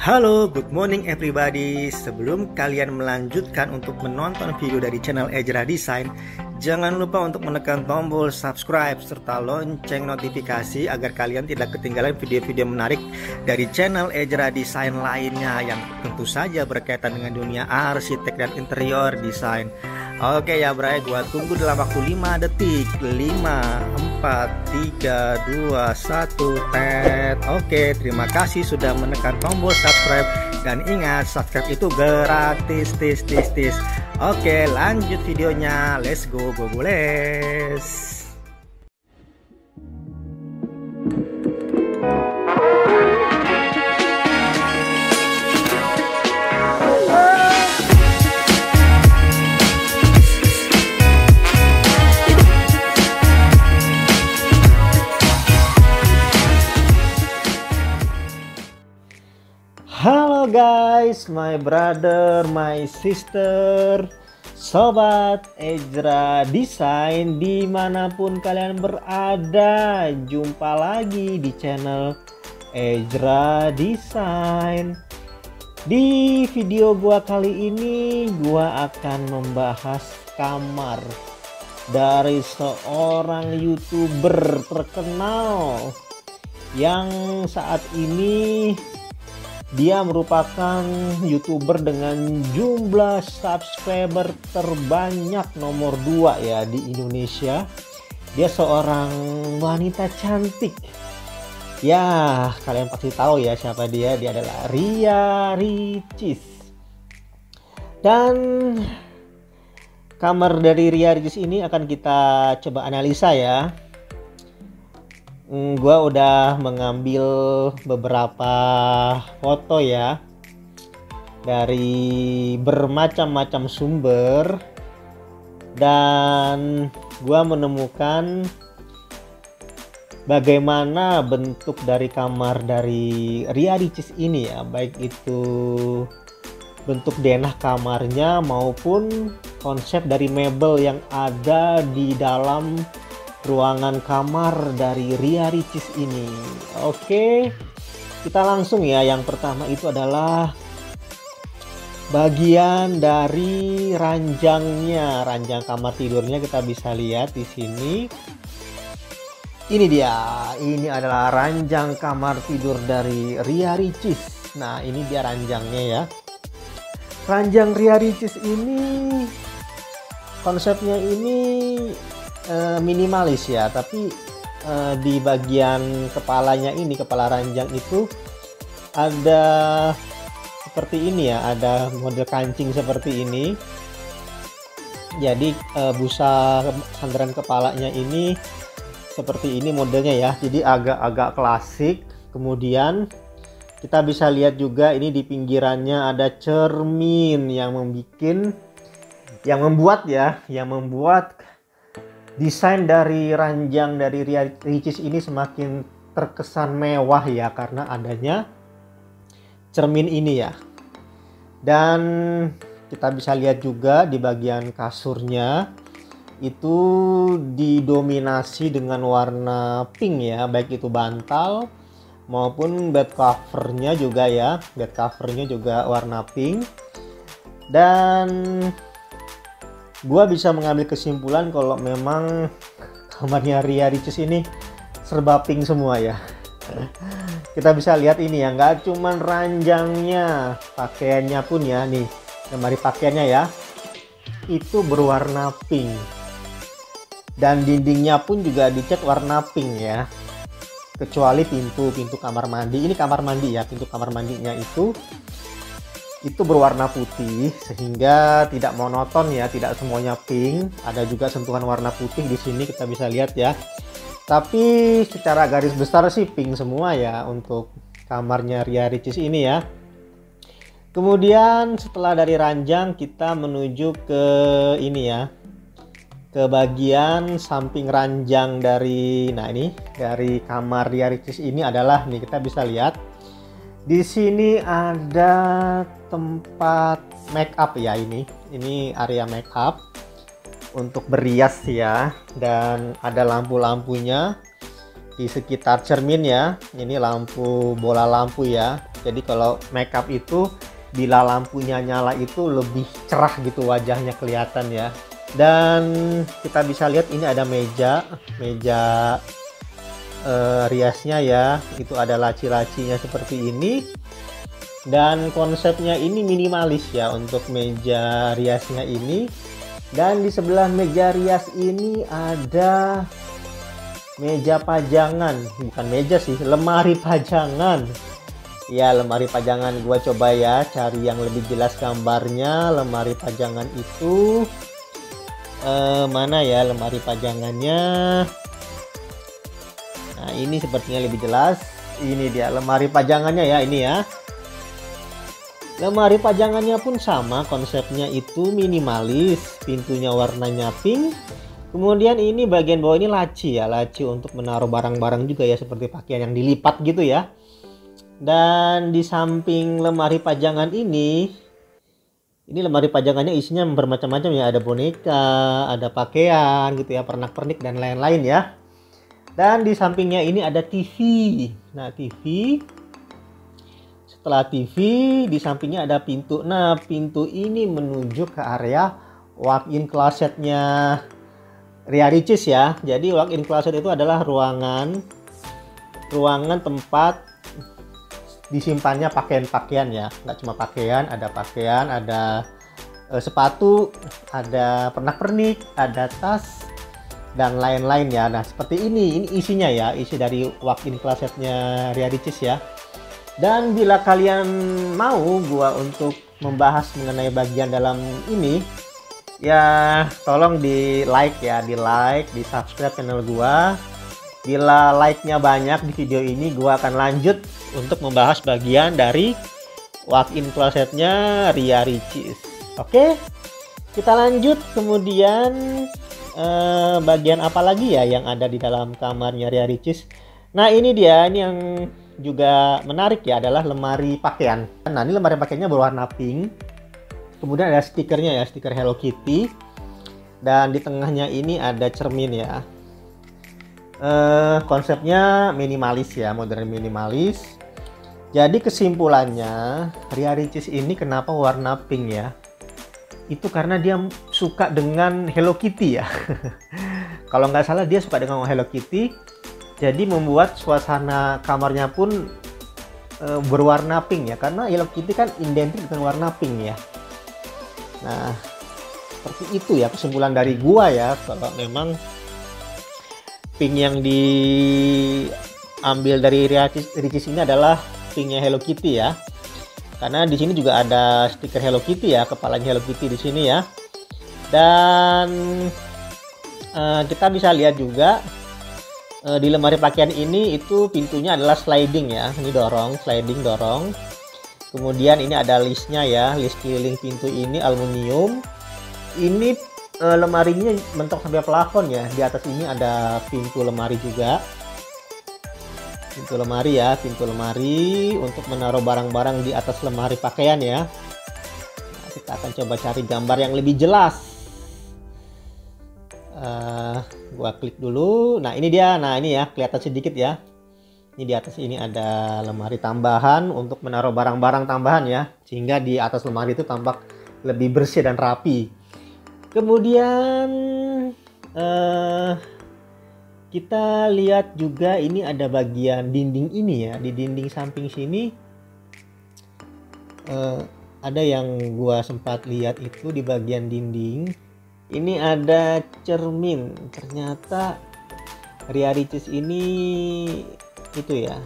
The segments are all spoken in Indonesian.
Halo, good morning everybody. Sebelum kalian melanjutkan untuk menonton video dari channel Ejra Design, jangan lupa untuk menekan tombol subscribe serta lonceng notifikasi agar kalian tidak ketinggalan video-video menarik dari channel Ejra Design lainnya yang tentu saja berkaitan dengan dunia arsitek dan interior desain. Oke ya Bray, gua tunggu dalam waktu 5 detik. 5, 4, 3, 2, 1, tet. Oke, terima kasih sudah menekan tombol subscribe. Dan ingat, subscribe itu gratis, tis. Oke, lanjut videonya. Let's go, les. Halo guys, my brother, my sister, sobat Ejra Design dimanapun kalian berada. Jumpa lagi di channel Ejra Design. Di video gua kali ini gua akan membahas kamar dari seorang YouTuber terkenal yang saat ini dia merupakan YouTuber dengan jumlah subscriber terbanyak nomor 2 ya di Indonesia. Dia seorang wanita cantik. Ya, kalian pasti tahu ya siapa dia. Dia adalah Ria Ricis. Dan kamar dari Ria Ricis ini akan kita coba analisa ya. Gua udah mengambil beberapa foto ya dari bermacam-macam sumber, dan gua menemukan bagaimana bentuk dari kamar dari Ria Ricis ini ya, baik itu bentuk denah kamarnya maupun konsep dari mebel yang ada di dalam ruangan kamar dari Ria Ricis ini. Oke, kita langsung ya. Yang pertama itu adalah bagian dari ranjangnya, ranjang kamar tidurnya. Kita bisa lihat di sini. Ini dia. Ini adalah ranjang kamar tidur dari Ria Ricis. Nah, ini dia ranjangnya ya. Ranjang Ria Ricis ini konsepnya ini minimalis ya, tapi di bagian kepalanya ini, kepala ranjang itu ada seperti ini ya, ada model kancing seperti ini. Jadi busa sandaran kepalanya ini seperti ini modelnya ya, jadi agak-agak klasik. Kemudian kita bisa lihat juga ini di pinggirannya ada cermin yang membuat desain dari ranjang dari Ria Ricis ini semakin terkesan mewah ya, karena adanya cermin ini ya. Dan kita bisa lihat juga di bagian kasurnya itu didominasi dengan warna pink ya, baik itu bantal maupun bed covernya juga ya. Bed covernya juga warna pink. Dan gua bisa mengambil kesimpulan kalau memang kamarnya Ria Ricis ini serba pink semua ya. Kita bisa lihat ini ya, nggak cuman ranjangnya, pakaiannya pun ya, nih lemari pakaiannya ya, itu berwarna pink. Dan dindingnya pun juga dicat warna pink ya, kecuali pintu kamar mandi. Ini kamar mandi ya, pintu kamar mandinya itu berwarna putih sehingga tidak monoton ya, tidak semuanya pink, ada juga sentuhan warna putih di sini kita bisa lihat ya. Tapi secara garis besar sih pink semua ya untuk kamarnya Ria Ricis ini ya. Kemudian setelah dari ranjang kita menuju ke ini ya, ke bagian samping ranjang dari, nah ini dari kamar Ria Ricis ini adalah nih, kita bisa lihat di sini ada tempat make up ya, ini area make up untuk berias ya, dan ada lampu-lampunya di sekitar cermin ya. Ini lampu bola lampu ya. Jadi kalau makeup itu bila lampunya nyala itu lebih cerah gitu wajahnya kelihatan ya. Dan kita bisa lihat ini ada meja riasnya ya, itu ada laci-lacinya seperti ini. Dan konsepnya ini minimalis ya untuk meja riasnya ini. Dan di sebelah meja rias ini ada meja pajangan, bukan meja sih, lemari pajangan. Ya, lemari pajangan. Gua coba ya cari yang lebih jelas gambarnya. Lemari pajangan itu mana ya lemari pajangannya? Nah, ini sepertinya lebih jelas. Ini dia lemari pajangannya ya, ini ya. Lemari pajangannya pun sama, konsepnya itu minimalis, pintunya warnanya pink. Kemudian ini bagian bawah ini laci ya, laci untuk menaruh barang-barang juga ya, seperti pakaian yang dilipat gitu ya. Dan di samping lemari pajangan ini lemari pajangannya isinya bermacam-macam ya, ada boneka, ada pakaian gitu ya, pernak-pernik dan lain-lain ya. Dan di sampingnya ini ada TV. Nah, TV. Setelah TV, di sampingnya ada pintu. Nah, pintu ini menuju ke area walk-in closetnya Ria Ricis ya. Jadi walk-in closet itu adalah ruangan tempat disimpannya pakaian-pakaian ya. Nggak cuma pakaian, ada sepatu, ada pernak-pernik, ada tas dan lain-lain ya. Nah, seperti ini isinya ya, isi dari walk-in closetnya Ria Ricis ya. Dan bila kalian mau gua untuk membahas mengenai bagian dalam ini, ya tolong di like ya, di subscribe channel gua. Bila like-nya banyak di video ini, gua akan lanjut untuk membahas bagian dari walk-in closetnya Ria Ricis. Oke, kita lanjut. Kemudian bagian apa lagi ya yang ada di dalam kamarnya Ria Ricis? Nah, ini dia, ini yang juga menarik ya, adalah lemari pakaian. Nah, ini lemari pakaiannya berwarna pink. Kemudian ada stikernya ya, stiker Hello Kitty. Dan di tengahnya ini ada cermin ya. Konsepnya minimalis ya, modern minimalis. Jadi kesimpulannya, Ria Ricis ini kenapa warna pink ya? Itu karena dia suka dengan Hello Kitty ya. Kalau nggak salah dia suka dengan Hello Kitty. Jadi membuat suasana kamarnya pun berwarna pink ya, karena Hello Kitty kan identik dengan warna pink ya. Nah, seperti itu ya kesimpulan dari gua ya, kalau memang pink yang diambil dari Ria Ricis ini adalah pinknya Hello Kitty ya. Karena di sini juga ada stiker Hello Kitty ya, kepalanya Hello Kitty di sini ya. Dan kita bisa lihat juga di lemari pakaian ini itu pintunya adalah sliding ya, ini sliding dorong. Kemudian ini ada listnya ya, list keliling pintu ini aluminium. Ini lemarinya mentok sampai plafon ya. Di atas ini ada pintu lemari juga, pintu lemari untuk menaruh barang-barang di atas lemari pakaian ya. Nah, kita akan coba cari gambar yang lebih jelas. Gua klik dulu. Nah, ini dia. Nah, ini ya, kelihatan sedikit ya. Ini di atas ini ada lemari tambahan untuk menaruh barang-barang tambahan ya, sehingga di atas lemari itu tampak lebih bersih dan rapi. Kemudian kita lihat juga ini ada bagian dinding ini ya. Di dinding samping sini ada yang gua sempat lihat itu di bagian dinding. Ini ada cermin. Ternyata Ria Ricis ini itu ya,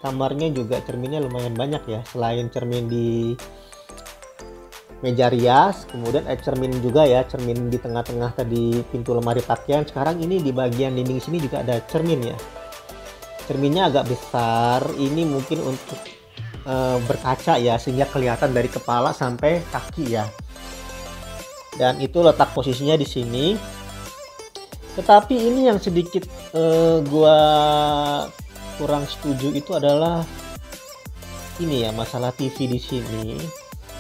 kamarnya juga cerminnya lumayan banyak ya. Selain cermin di meja rias, kemudian cermin juga ya, cermin di tengah-tengah tadi pintu lemari pakaian. Sekarang ini di bagian dinding sini juga ada cermin ya. Cerminnya agak besar. Ini mungkin untuk berkaca ya, sehingga kelihatan dari kepala sampai kaki ya. Dan itu letak posisinya di sini. Tetapi ini yang sedikit gua kurang setuju itu adalah ini ya, masalah TV di sini.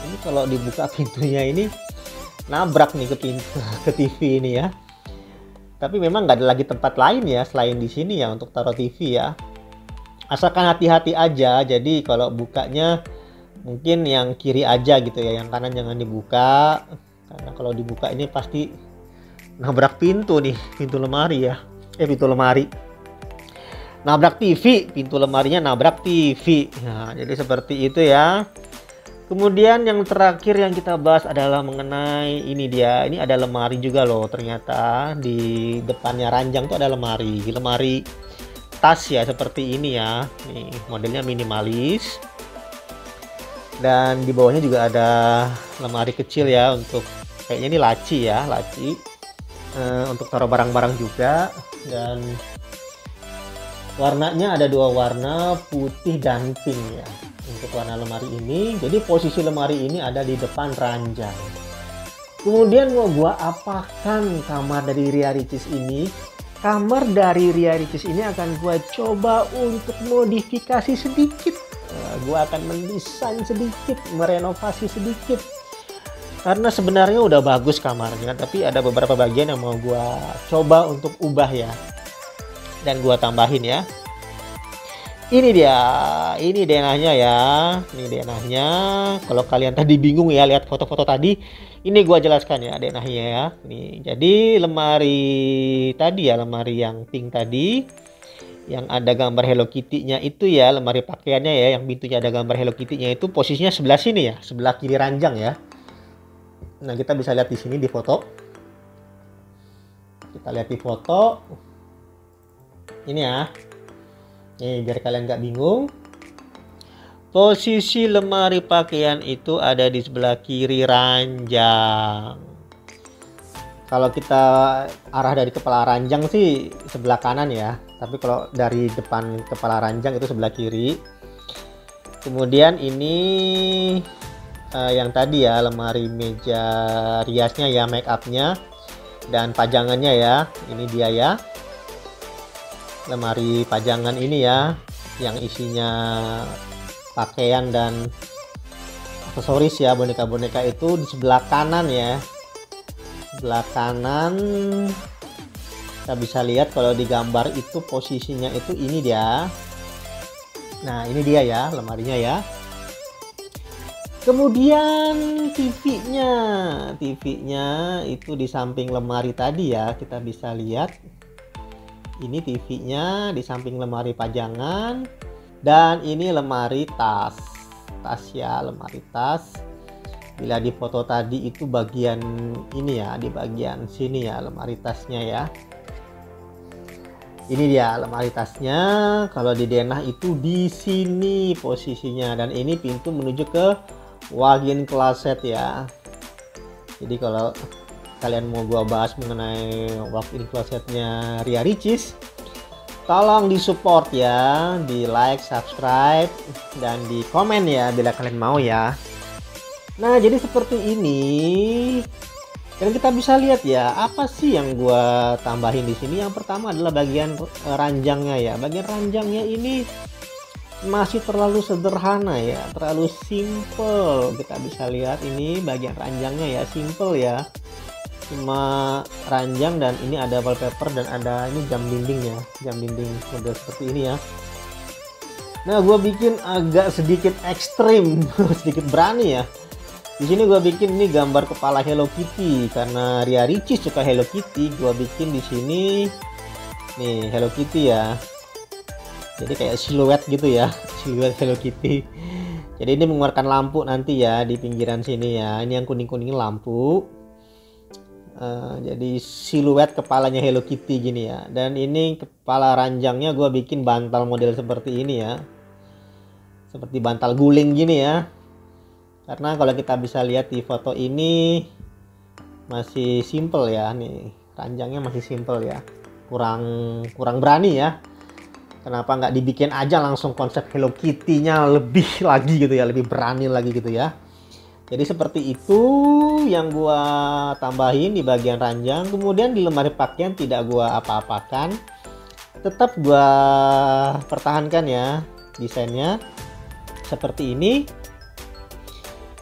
Ini kalau dibuka pintunya ini nabrak nih ke pintu ke TV ini ya. Tapi memang nggak ada lagi tempat lain ya selain di sini ya untuk taruh TV ya. Asalkan hati-hati aja, jadi kalau bukanya mungkin yang kiri aja gitu ya, yang kanan jangan dibuka, karena kalau dibuka ini pasti nabrak pintu nih, pintu lemari ya, pintu lemari, nabrak TV, pintu lemarinya nabrak TV. Nah, jadi seperti itu ya. Kemudian yang terakhir yang kita bahas adalah mengenai ini dia. Ini ada lemari juga loh, ternyata di depannya ranjang tuh ada lemari tas ya, seperti ini ya. Nih modelnya minimalis. Dan di bawahnya juga ada lemari kecil ya, untuk kayaknya ini laci ya, laci untuk taruh barang-barang juga. Dan warnanya ada dua warna, putih dan pink ya, untuk warna lemari ini. Jadi posisi lemari ini ada di depan ranjang. Kemudian mau gua apakan kamar dari Ria Ricis ini? Kamar dari Ria Ricis ini akan gua coba untuk modifikasi sedikit. Gua akan mendesain sedikit, merenovasi sedikit. Karena sebenarnya udah bagus kamarnya, tapi ada beberapa bagian yang mau gua coba untuk ubah ya. Dan gua tambahin ya. Ini dia, ini denahnya ya, ini denahnya. Kalau kalian tadi bingung ya lihat foto-foto tadi, ini gua jelaskan ya denahnya ya. Nih, jadi lemari tadi ya, lemari yang pink tadi, yang ada gambar Hello Kitty-nya itu ya, lemari pakaiannya ya, yang pintunya ada gambar Hello Kitty-nya itu posisinya sebelah sini ya, sebelah kiri ranjang ya. Nah, kita bisa lihat di sini di foto. Kita lihat di foto. Ini ya. Nih, biar kalian nggak bingung. Posisi lemari pakaian itu ada di sebelah kiri ranjang. Kalau kita arah dari kepala ranjang sih sebelah kanan ya. Tapi kalau dari depan kepala ranjang itu sebelah kiri. Kemudian ini yang tadi ya, lemari meja riasnya ya, make upnya dan pajangannya ya. Ini dia ya. Lemari pajangan ini ya, yang isinya pakaian dan aksesoris ya, boneka-boneka itu di sebelah kanan ya. Sebelah kanan kita bisa lihat kalau di gambar itu posisinya itu ini dia. Nah, ini dia ya lemarinya ya. Kemudian TV-nya itu di samping lemari tadi ya, kita bisa lihat. Ini TV-nya di samping lemari pajangan, dan ini lemari tas ya, lemari tas. Bila di foto tadi itu bagian ini ya, di bagian sini ya lemari tasnya ya. Ini dia lemari tasnya. Kalau di denah itu di sini posisinya, dan ini pintu menuju ke walk-in closet ya. Jadi kalau kalian mau gua bahas mengenai walk-in closetnya Ria Ricis, tolong disupport ya, di like, subscribe, dan di komen ya bila kalian mau ya. Nah, jadi seperti ini. Dan kita bisa lihat ya, apa sih yang gua tambahin di sini? Yang pertama adalah bagian ranjangnya ya. Bagian ranjangnya ini masih terlalu sederhana ya, terlalu simple. Kita bisa lihat ini bagian ranjangnya ya, simple ya. Cuma ranjang, dan ini ada wallpaper dan ada ini jam dinding ya, jam dinding model seperti ini ya. Nah, gue bikin agak sedikit ekstrim, sedikit berani ya. Di sini gue bikin ini gambar kepala Hello Kitty, karena Ria Ricis suka Hello Kitty. Gue bikin di sini nih Hello Kitty ya. Jadi kayak siluet gitu ya, siluet Hello Kitty. Jadi ini mengeluarkan lampu nanti ya di pinggiran sini ya. Ini yang kuning-kuning lampu. Jadi siluet kepalanya Hello Kitty gini ya. Dan ini kepala ranjangnya gue bikin bantal model seperti ini ya, seperti bantal guling gini ya. Karena kalau kita bisa lihat di foto ini masih simple ya, nih ranjangnya masih simple ya, kurang berani ya. Kenapa nggak dibikin aja langsung konsep Hello Kitty-nya lebih lagi gitu ya, lebih berani lagi gitu ya. Jadi seperti itu yang gua tambahin di bagian ranjang. Kemudian di lemari pakaian tidak gua apa-apakan, tetap gua pertahankan ya desainnya seperti ini.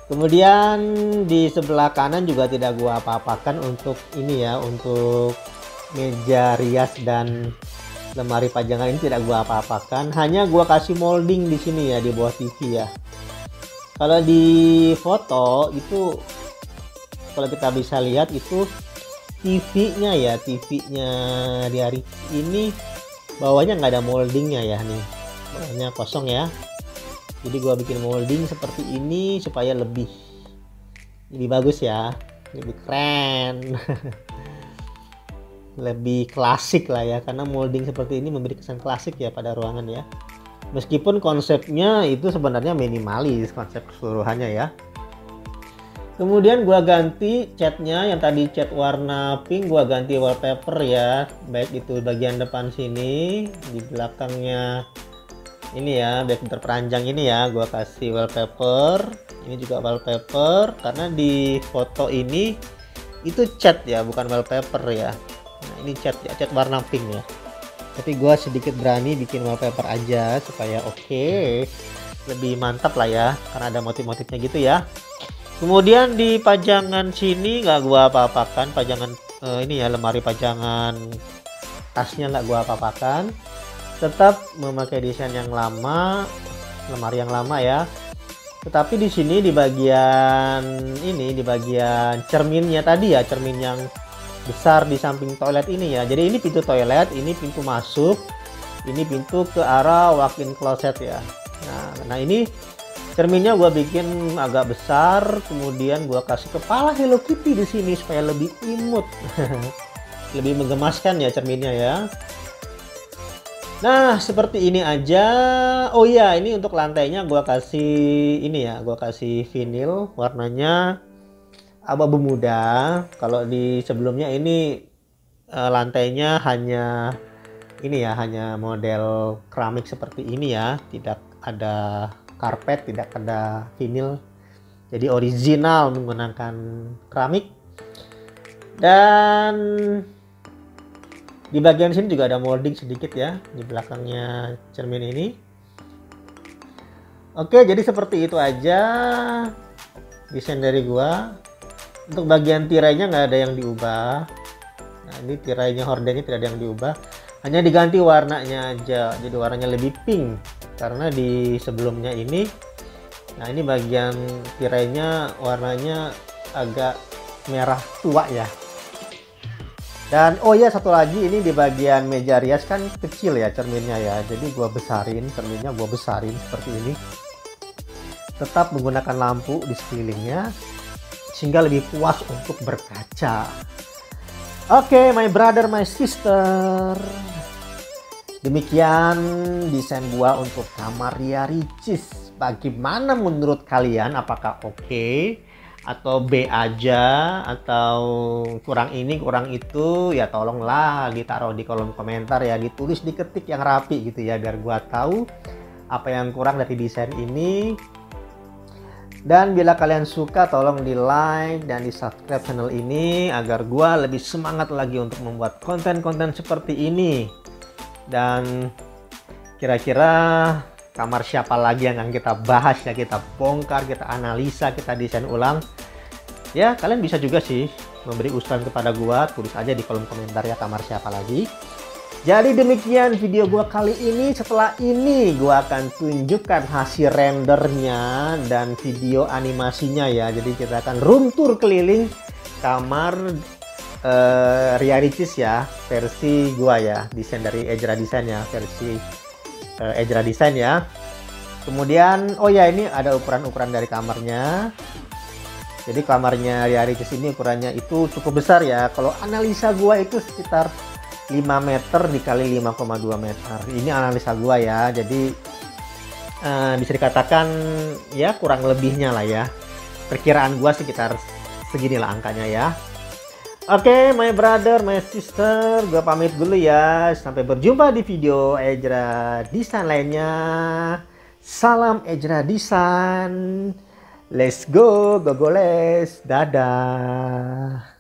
Kemudian di sebelah kanan juga tidak gua apa-apakan untuk ini ya, untuk meja rias dan lemari pajangan ini tidak gua apa-apakan, hanya gua kasih molding di sini ya, di bawah TV ya. Kalau di foto itu, kalau kita bisa lihat itu TV-nya ya, TV-nya di hari ini bawahnya nggak ada moldingnya ya, nih bawahnya kosong ya. Jadi gua bikin molding seperti ini supaya lebih bagus ya, lebih keren. Lebih klasik lah ya, karena molding seperti ini memberi kesan klasik ya pada ruangan ya. Meskipun konsepnya itu sebenarnya minimalis, konsep keseluruhannya ya. Kemudian gua ganti catnya, yang tadi cat warna pink gua ganti wallpaper ya, baik itu bagian depan sini, di belakangnya ini ya, baik terperanjang ini ya, gua kasih wallpaper. Ini juga wallpaper, karena di foto ini itu cat ya, bukan wallpaper ya. Nah, ini cat ya, cat warna pink ya. Tapi gua sedikit berani bikin wallpaper aja supaya lebih mantap lah ya, karena ada motif-motifnya gitu ya. Kemudian di pajangan sini nggak gua apa-apakan, pajangan ini ya, lemari pajangan tasnya nggak gua apa-apakan, tetap memakai desain yang lama, lemari yang lama ya. Tetapi di sini di bagian ini, di bagian cerminnya tadi ya, cermin yang besar di samping toilet ini ya. Jadi ini pintu toilet, ini pintu masuk, ini pintu ke arah walk-in closet ya. Nah ini cerminnya gua bikin agak besar, kemudian gua kasih kepala Hello Kitty di sini supaya lebih imut, lebih menggemaskan ya cerminnya ya. Nah seperti ini aja. Oh iya, ini untuk lantainya gua kasih ini ya, gua kasih vinil warnanya abu-abu muda. Kalau di sebelumnya ini lantainya hanya ini ya, hanya model keramik seperti ini ya, tidak ada karpet, tidak ada vinil, jadi original menggunakan keramik. Dan di bagian sini juga ada molding sedikit ya, di belakangnya cermin ini. Oke, jadi seperti itu aja desain dari gua. Untuk bagian tirainya nggak ada yang diubah. Nah ini tirainya hordennya tidak ada yang diubah, hanya diganti warnanya aja, jadi warnanya lebih pink karena di sebelumnya ini. Nah ini bagian tirainya warnanya agak merah tua ya. Dan oh ya, satu lagi, ini di bagian meja rias kan kecil ya cerminnya ya, jadi gua besarin cerminnya, gua besarin seperti ini, tetap menggunakan lampu di sekelilingnya sehingga lebih puas untuk berkaca. Oke, my brother, my sister, demikian desain gua untuk kamar Ria Ricis. Bagaimana menurut kalian? Apakah oke atau B aja, atau kurang ini kurang itu? Ya tolonglah ditaruh di kolom komentar ya, ditulis, diketik yang rapi gitu ya, biar gua tahu apa yang kurang dari desain ini. Dan bila kalian suka, tolong di like dan di subscribe channel ini agar gua lebih semangat lagi untuk membuat konten-konten seperti ini. Dan kira-kira kamar siapa lagi yang akan kita bahas ya, kita bongkar, kita analisa, kita desain ulang. Ya kalian bisa juga sih memberi usulan kepada gua, tulis aja di kolom komentar ya kamar siapa lagi. Jadi demikian video gua kali ini. Setelah ini gua akan tunjukkan hasil rendernya dan video animasinya ya. Jadi kita akan room tour keliling kamar Ria Ricis ya, versi gua ya, desain dari Ejra Design ya, versi Ejra Design ya. Kemudian oh ya, ini ada ukuran-ukuran dari kamarnya. Jadi kamarnya Ria Ricis ini ukurannya itu cukup besar ya. Kalau analisa gua itu sekitar 5 meter dikali 5,2 meter. Ini analisa gua ya. Jadi bisa dikatakan ya kurang lebihnya lah ya. Perkiraan gua sekitar seginilah angkanya ya. Oke, my brother, my sister, gua pamit dulu ya. Sampai berjumpa di video Ejra Design lainnya. Salam Ejra Design. Let's go, go, go, let's. Dadah.